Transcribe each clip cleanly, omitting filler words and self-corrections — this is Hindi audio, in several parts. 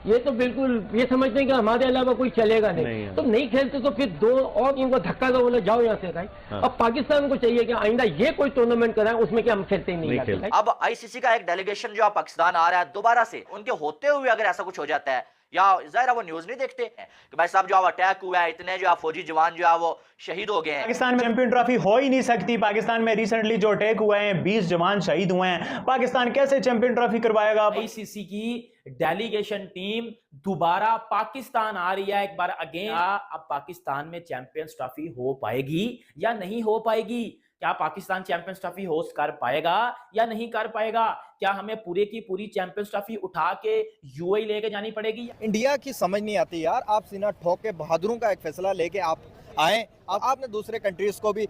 ये तो बिल्कुल ये समझते हैं कि हमारे अलावा कोई चलेगा नहीं, तो नहीं खेलते तो फिर दो और इनको धक्का दो, बोले जाओ यहाँ से भाई। अब पाकिस्तान को चाहिए कि आइंदा ये कोई टूर्नामेंट कराए उसमें कि हम खेलते ही नहीं। अब आईसीसी का एक डेलीगेशन जो पाकिस्तान आ रहा है दोबारा से, उनके होते हुए अगर ऐसा कुछ हो जाता है, या जाहिर है वो न्यूज नहीं देखते कि भाई साहब जो अटैक हुआ है, इतने जो फौजी जवान जो है वो शहीद हो गए हैं। पाकिस्तान में चैंपियन ट्रॉफी हो ही नहीं सकती। पाकिस्तान में रिसेंटली जो अटैक हुए हैं 20 जवान शहीद हुए हैं, पाकिस्तान कैसे चैंपियन ट्रॉफी करवाएगा? आईसीसी की डेलीगेशन टीम दोबारा पाकिस्तान आ रही है एक बार अगेन। अब पाकिस्तान में चैंपियंस ट्रॉफी हो पाएगी या नहीं हो पाएगी? क्या पाकिस्तान चैंपियंस ट्रॉफी होस्ट कर पाएगा या नहीं कर पाएगा? क्या हमें पूरे की पूरी चैंपियंस ट्रॉफी उठा के यूएई लेके जानी पड़ेगी? इंडिया की समझ नहीं आती यार, आप सीना ठोक के बहादुरों का एक फैसला लेके आप आए, अब आपने दूसरे कंट्रीज को भी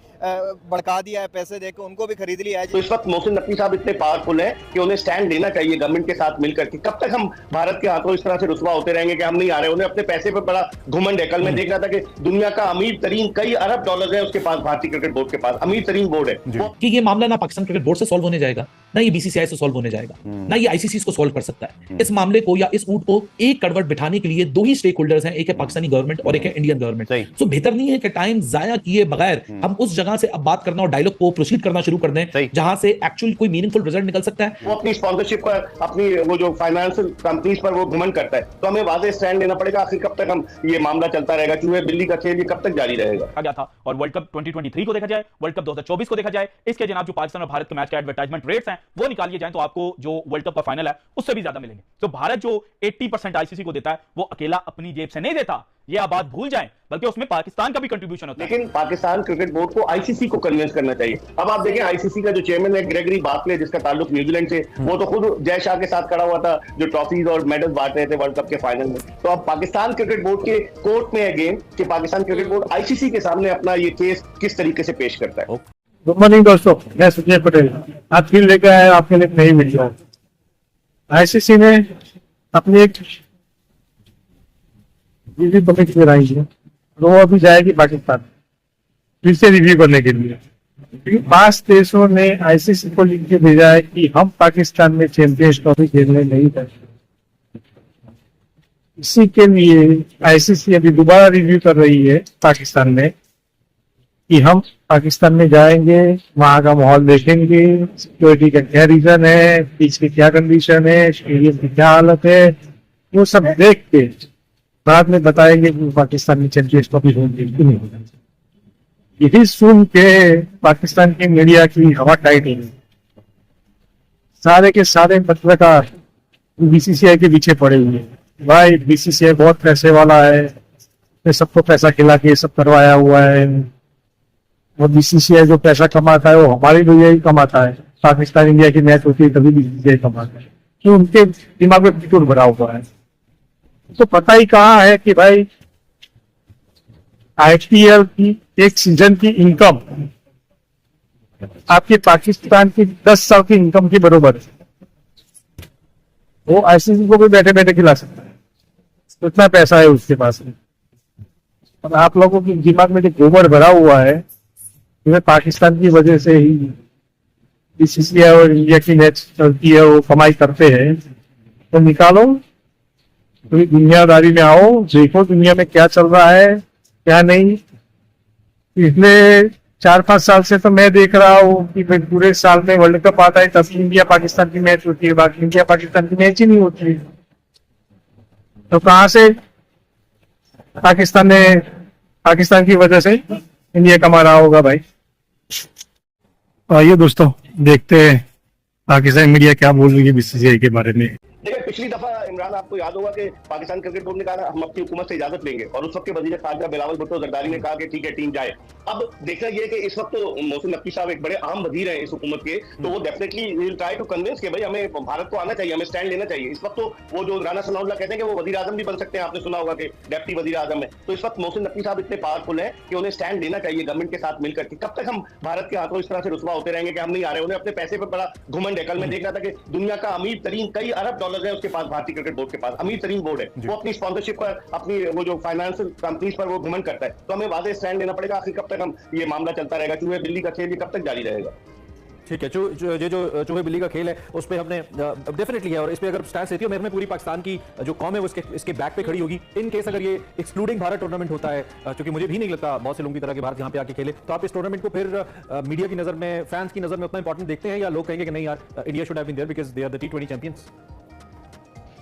भड़का दिया है, पैसे देके उनको भी खरीद लिया है। तो इस वक्त मोहसिन नकवी साहब इतने पावरफुल हैं कि उन्हें स्टैंड लेना चाहिए गवर्नमेंट के साथ मिलकर के। कब तक हम भारत के हाथों इस तरह से रुसवा होते रहेंगे कि हम नहीं आ रहे? उन्हें अपने पैसे पर बड़ा घुमंड है। कल मैं देख रहा था कि दुनिया का अमीर तरीन कई अरब डॉलर है उसके पास, भारतीय क्रिकेट बोर्ड के पास अमीर तरीन बोर्ड है। कि ये मामला ना पाकिस्तान क्रिकेट बोर्ड से सॉल्व होने जाएगा, ना ये बीसीसीआई से सॉल्व होने जाएगा, ना ये आईसीसी को सॉल्व कर सकता है। इस मामले को या इस ऊंट को एक करवट बिठाने के लिए दो ही स्टेक होल्डर्स हैं, एक है पाकिस्तानी गवर्नमेंट और एक है इंडियन गवर्नमेंट। तो बेहतर नहीं है कि टाइम जाया किए बगैर हम उस जगह से अब बात करना और डायलॉग को प्रोसीड करना शुरू कर दें जहां से एक्चुअल कोई मीनिंगफुल रिजल्ट निकल सकता है। वो अपनी स्पॉन्सरशिप पर, अपनी वो जो फाइनेंशियल कंपनीज पर वो घुमंड करता है, तो हमें वाज़ेह स्टैंड लेना पड़ेगा। आखिर कब तक हम ये मामला चलता रहेगा? चूहे बिल्ली का खेल ये कब तक जारी रहेगा? गया था और वर्ल्ड कप 2023 को देखा जाए, वर्ल्ड कप 2024 को देखा जाए, इसके जनाब जो पाकिस्तान और भारत के मैच के एडवर्टाइजमेंट रेट्स हैं वो निकालिए जाए तो आपको जो वर्ल्ड कप का फाइनल है उससे भी ज्यादा मिलेंगे। तो भारत जो 80% आईसीसी को देता है वो अकेला अपनी जेब से नहीं देता, ये आप बात भूल जाएं, बल्कि उसमें पाकिस्तान का भी कंट्रीब्यूशन होता है। लेकिन पाकिस्तान क्रिकेट बोर्ड को आईसीसी को कन्विंस करना चाहिए। अब आप देखें आईसीसी का जो चेयरमैन है ग्रेगरी बार्कले, जिसका ताल्लुक न्यूजीलैंड से, वो तो खुद जय शाह के साथ खड़ा हुआ था जो ट्रॉफीज और मेडल बांट रहे थे वर्ल्ड कप के फाइनल में। तो अब पाकिस्तान क्रिकेट बोर्ड के कोर्ट में है गेम कि पाकिस्तान क्रिकेट बोर्ड आईसीसी के सामने अपना ये केस किस तरीके से पेश करता है। गुड मॉर्निंग दोस्तों, मैं सुजय पटेल। आज फिर लेकर आए आपके लिए नई वीडियो। आईसीसी ने अपनी एक रिव्यू कमेटी बनाई है, वो अभी जाएगी पाकिस्तान फिर से रिव्यू करने के लिए, क्योंकि 5 देशों ने आईसीसी को लिख के भेजा है कि हम पाकिस्तान में चैंपियंस ट्रॉफी खेलने नहीं देंगे। इसी के लिए आईसीसी अभी दोबारा रिव्यू कर रही है पाकिस्तान में कि हम पाकिस्तान में जाएंगे, वहां का माहौल देखेंगे, सिक्योरिटी का क्या रीजन है, पिच की क्या कंडीशन है, स्टेडियम की क्या हालत है, वो सब देख के बाद में बताएंगे कि पाकिस्तान में चैंपियंस ट्रॉफी होगी कि नहीं होगी। यही सुन के पाकिस्तान की मीडिया की हवा टाइट है। सारे के सारे पत्रकार बीसीसीआई के पीछे पड़े हुए हैं। भाई बीसीसीआई बहुत पैसे वाला है, सबको पैसा खिला के सब करवाया हुआ है, और बीसीसीआई जो पैसा कमाता है वो हमारे लिए ही कमाता है। पाकिस्तान इंडिया की मैच होती है तभी बीसीसीआई कमाता है, तो उनके दिमाग में फितूर भरा हुआ है। तो पता ही कहाँ है कि भाई आईपीएल की एक सीजन की इनकम आपके पाकिस्तान की 10 साल की इनकम के बराबर है। वो आईसीसी को भी बैठे बैठे खिला सकता है, इतना पैसा है उसके पास में। और आप लोगों के दिमाग में जो गोबर भरा हुआ है, पाकिस्तान की वजह से ही बीसीसीआई और इंडिया की मैच चलती है, वो कमाई करते हैं, तो निकालो, तो दुनियादारी में आओ, देखो दुनिया में क्या चल रहा है क्या नहीं। पिछले 4-5 साल से तो मैं देख रहा हूँ कि पूरे साल में वर्ल्ड कप आता है तब इंडिया पाकिस्तान की मैच होती है, बाकी इंडिया पाकिस्तान की मैच ही नहीं होती। तो कहाँ से पाकिस्तान की वजह से इंडिया कमा रहा होगा भाई। आइए दोस्तों देखते हैं पाकिस्तान मीडिया क्या बोल रही है बीसीसीआई के बारे में। देखिए पिछली दफा इमरान आपको याद होगा कि पाकिस्तान क्रिकेट बोर्ड ने कहा हम अपनी हुकूमत से इजाजत लेंगे, और उस वक्त के वजीर खारजा बिलावल भुट्टो जरदारी ने कहा कि ठीक है टीम जाए। अब देखना यह है कि इस वक्त तो मोहसिन नकवी साहब एक बड़े अहम वजीर हैं इस हुकूमत के, तो वो definitely will try to convince कि भाई हमें भारत को आना चाहिए, हमें स्टैंड लेना चाहिए। इस वक्त तो वो जो राना सनाउल्लाह कहते हैं कि वो वजीर आजम भी बन सकते हैं, आपने सुना होगा कि डेप्टी वजीर आजम है। तो इस वक्त मोहसिन नकवी साहब इतने पावरफुल है कि उन्हें स्टैंड लेना चाहिए गवर्नमेंट के साथ मिलकर के। कब तक हम भारत के हाथों इस तरह से रुसवा होते रहेंगे कि हम नहीं आ रहे? उन्हें अपने पैसे पर बड़ा घुमंड है। कल मैं देख रहा था कि दुनिया का अमीर तरीन कई अरब डॉलर है उसके पास, भारतीय क्रिकेट बोर्ड के पास अमीर तरीन बोर्ड है, वो अपनी स्पॉन्सरशिप पर, अपनी वो जो फाइनेंशियल कंपनीज पर वो घुमंड करता है। तो हमें वाज़ेह स्टैंड लेना पड़ेगा। आखिर कब तक हम ये मामला चलता रहेगा? चूहे बिल्ली का खेल ये कब तक जारी रहेगा? ठीक है, जो चूहे बिल्ली का खेल है उस पर हमने डेफिनेटली है, और इस पे अगर स्टैंड लेती हो मेरे में पूरी पाकिस्तान की जो कौम है वो इसके बैक पे खड़ी होगी इन केस अगर ये एक्सक्लूडिंग भारत टूर्नामेंट होता है, क्योंकि मुझे भी नहीं लगता बहुत से लोगों की तरह के भारत यहाँ पे आके खेले, तो आप इस टूर्नामेंट को फिर मीडिया की नजर में, फैंस की नजर में उतना इंपॉर्टेंट देखते हैं, या लोग कहेंगे कि नहीं यार India should have been there because they are the T20 champions?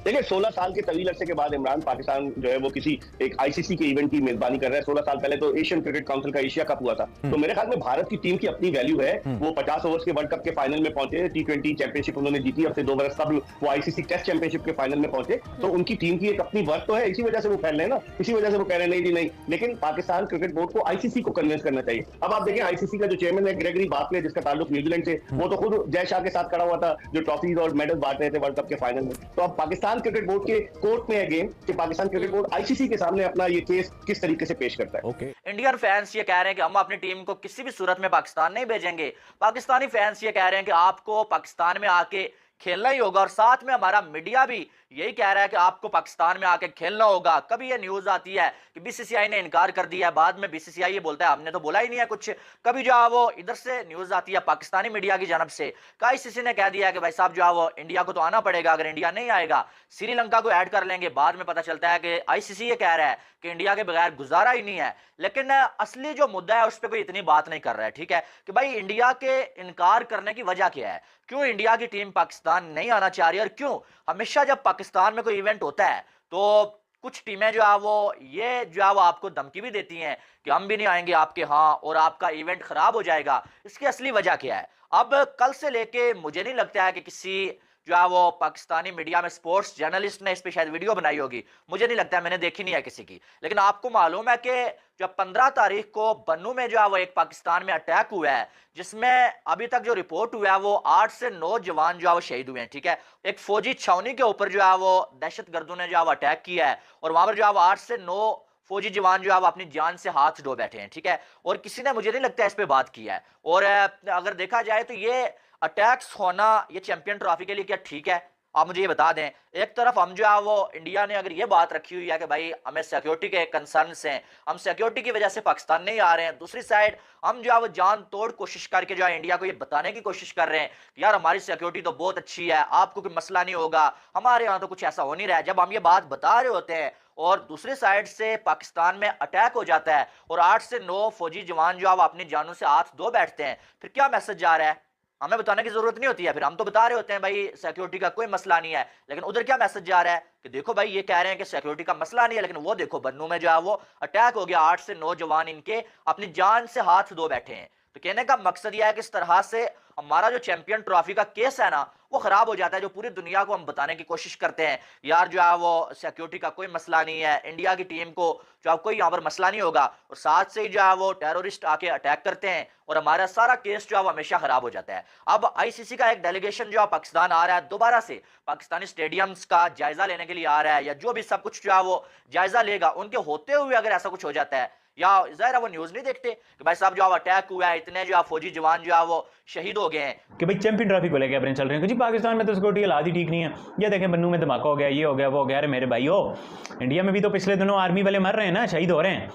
देखिए 16 साल के तवील अरसे के बाद इमरान पाकिस्तान जो है वो किसी एक आईसीसी के इवेंट की मेजबानी कर रहा है। 16 साल पहले तो एशियन क्रिकेट काउंसिल का एशिया कप हुआ था, तो मेरे ख्याल में भारत की टीम की अपनी वैल्यू है। वो 50 ओवर्स के वर्ल्ड कप के फाइनल में पहुंचे, T20 चैंपियनशिप उन्होंने जीती, अब से 2 बरस कब वो आईसीसी टेस्ट चैंपियनशिप के फाइनल में पहुंचे, तो उनकी टीम की एक अपनी वर्थ तो है, इसी वजह से वो फैल रहे हैं ना, इसी वजह से वो कह रहे हैं नहीं जी नहीं। लेकिन पाकिस्तान क्रिकेट बोर्ड को आईसीसी को कन्विंस करना चाहिए। अब आप देखें आईसीसी का जो चेयरमैन है ग्रेगरी बार्कले, जिसका ताल्लुक न्यूजीलैंड से, वो तो खुद जय शाह के साथ खड़ा हुआ था जो ट्रॉफीज और मेडल बांट रहे थे वर्ल्ड कप के फाइनल में। तो अब पाकिस्तान क्रिकेट बोर्ड के कोर्ट में है गेम कि पाकिस्तान क्रिकेट बोर्ड आईसीसी के सामने अपना ये केस किस तरीके से पेश करता है। ओके, इंडियन फैंस ये कह रहे हैं कि हम अपनी टीम को किसी भी सूरत में पाकिस्तान नहीं भेजेंगे। पाकिस्तानी फैंस ये कह रहे हैं कि आपको पाकिस्तान में आके खेलना ही होगा, और साथ में हमारा मीडिया भी यही कह रहा है कि आपको पाकिस्तान में आके खेलना होगा। कभी ये न्यूज आती है कि बीसीसीआई ने इनकार कर दिया, बाद में बीसीसीआई ये बोलता है हमने तो बोला ही नहीं है कुछ। कभी जो है वो इधर से न्यूज आती है पाकिस्तानी मीडिया की जानब से कि आईसीसी ने कह दिया कि भाई साहब जो है वो इंडिया को तो आना पड़ेगा, अगर इंडिया नहीं आएगा श्रीलंका को ऐड कर लेंगे। बाद में पता चलता है कि आईसीसी ये कह रहा है कि इंडिया के बगैर गुजारा ही नहीं है। लेकिन असली जो मुद्दा है उस पर कोई इतनी बात नहीं कर रहा है, ठीक है, कि भाई इंडिया के इनकार करने की वजह क्या है, क्यों इंडिया की टीम पाकिस्तान नहीं आना चाह रही, और क्यों हमेशा जब पाकिस्तान में कोई इवेंट होता है तो कुछ टीमें जो है वो ये जो है वो आपको धमकी भी देती हैं कि हम भी नहीं आएंगे आपके यहाँ और आपका इवेंट खराब हो जाएगा। इसकी असली वजह क्या है? अब कल से लेके मुझे नहीं लगता है कि किसी जो है वो पाकिस्तानी मीडिया में स्पोर्ट्स जर्नलिस्ट ने इस पे शायद वीडियो बनाई होगी, मुझे नहीं लगता है, मैंने देखी नहीं है किसी की। लेकिन आपको मालूम है कि जब 15 तारीख को बन्नू में जो है वो एक पाकिस्तान में अटैक हुआ है, जिसमें अभी तक जो रिपोर्ट हुआ है वो 8 से 9 जवान जो है वो शहीद हुए हैं, ठीक है। एक फौजी छावनी के ऊपर जो है वो दहशतगर्दों ने जो है वो अटैक किया है, और वहां पर जो है वो 8 से 9 फौजी जवान जो है वो अपनी जान से हाथ धो बैठे हैं, ठीक है। और किसी ने मुझे नहीं लगता इस पे बात की है। और अगर देखा जाए तो ये अटैक्स होना ये चैंपियन ट्रॉफी के लिए क्या ठीक है? आप मुझे ये बता दें। एक तरफ हम जो है वो इंडिया ने अगर ये बात रखी हुई है कि भाई हमें सिक्योरिटी के कंसर्न्स हैं, हम सिक्योरिटी की वजह से पाकिस्तान नहीं आ रहे हैं, दूसरी साइड हम जो है वो जान तोड़ कोशिश करके जो है इंडिया को ये बताने की कोशिश कर रहे हैं कि यार हमारी सिक्योरिटी तो बहुत अच्छी है, आपको कोई मसला नहीं होगा, हमारे यहाँ तो कुछ ऐसा हो नहीं रहा है। जब हम ये बात बता रहे होते हैं और दूसरी साइड से पाकिस्तान में अटैक हो जाता है और 8 से 9 फौजी जवान जो है वो अपनी जानों से हाथ धो बैठते हैं, फिर क्या मैसेज जा रहा है? हमें बताने की जरूरत नहीं होती है, फिर हम तो बता रहे होते हैं भाई सिक्योरिटी का कोई मसला नहीं है, लेकिन उधर क्या मैसेज जा रहा है कि देखो भाई ये कह रहे हैं कि सिक्योरिटी का मसला नहीं है, लेकिन वो देखो बन्नू में जो है वो अटैक हो गया, 8 से 9 जवान इनके अपनी जान से हाथ धो बैठे हैं। तो कहने का मकसद यह है कि इस तरह से हमारा जो चैंपियन ट्रॉफी का केस है ना वो खराब हो जाता है, जो पूरी दुनिया को हम बताने की कोशिश करते हैं यार जो है वो सिक्योरिटी का कोई मसला नहीं है, इंडिया की टीम को जो है कोई यहाँ पर मसला नहीं होगा, और साथ से ही जो है वो टेररिस्ट आके अटैक करते हैं और हमारा सारा केस जो है वो हमेशा खराब हो जाता है। अब आईसीसी का एक डेलीगेशन जो है पाकिस्तान आ रहा है, दोबारा से पाकिस्तानी स्टेडियम्स का जायजा लेने के लिए आ रहा है, या जो भी सब कुछ जो है वो जायजा लेगा, उनके होते हुए अगर ऐसा कुछ हो जाता है, या ज़ाहिर है वो न्यूज़ नहीं देखते कि भाई साहब जो अटैक हुआ है, इतने जो फौजी जवान जो है वो शहीद हो गए हैं कि भाई चैंपियन ट्रॉफी को लेकर अपने चल रहे हैं जी पाकिस्तान में तो सिक्योरिटी हालात ही ठीक नहीं है। ये देखें बन्नू में धमाका हो गया, ये हो गया, वो हो गया। अरे मेरे भाई हो, इंडिया में भी तो पिछले दिनों आर्मी वाले मर रहे हैं ना, शहीद हो रहे हैं।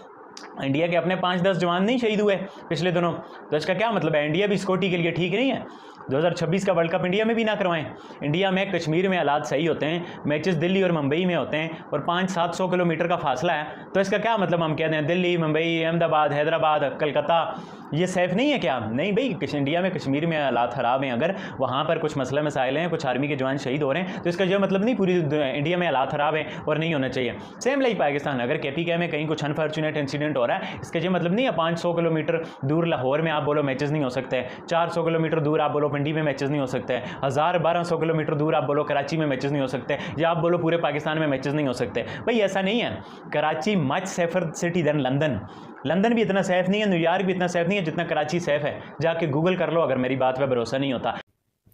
इंडिया के अपने 5-10 जवान नहीं शहीद हुए पिछले दिनों, तो इसका क्या मतलब है? इंडिया भी सिक्योरिटी के लिए ठीक नहीं है? 2026 का वर्ल्ड कप इंडिया में भी ना करवाएं। इंडिया में कश्मीर में हालात सही होते हैं, मैचेस दिल्ली और मुंबई में होते हैं और 500-700 किलोमीटर का फासला है, तो इसका क्या मतलब हम कहते हैं दिल्ली, मुंबई, अहमदाबाद, हैदराबाद, कलकत्ता ये सेफ नहीं है क्या? नहीं भाई, इंडिया में कश्मीर में हालात ख़राब हैं, अगर वहाँ पर कुछ मसले मसाइल हैं, कुछ आर्मी के जवान शहीद हो रहे हैं, तो इसका यह मतलब नहीं पूरी इंडिया में हालात ख़राब हैं और नहीं होना चाहिए। सेम लाइक पाकिस्तान, अगर KPK में कहीं कुछ अनफॉर्चुनेट इंसिडेंट हो रहा है, इसका ये मतलब नहीं है 500 किलोमीटर दूर लाहौर में आप बोलो मैचेस नहीं हो सकते, 400 किलोमीटर दूर आप बोलो पिंडी में मैचेस नहीं हो सकते, 1000-1200 किलोमीटर दूर आप बोलो कराची में मैचेस नहीं हो सकते, या आप बोलो पूरे पाकिस्तान में मैचेस नहीं हो सकते। भाई ऐसा नहीं है। Karachi much safer city than London. London भी इतना सेफ नहीं है, न्यूयॉर्क भी इतना सेफ नहीं है जितना कराची सेफ है। जाके गूगल कर लो अगर मेरी बात पे भरोसा नहीं होता।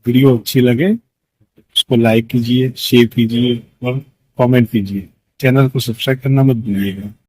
वीडियो अच्छी लगे उसको लाइक कीजिए, शेयर कीजिए और कमेंट कीजिए। चैनल को सब्सक्राइब करना मत भूलिएगा।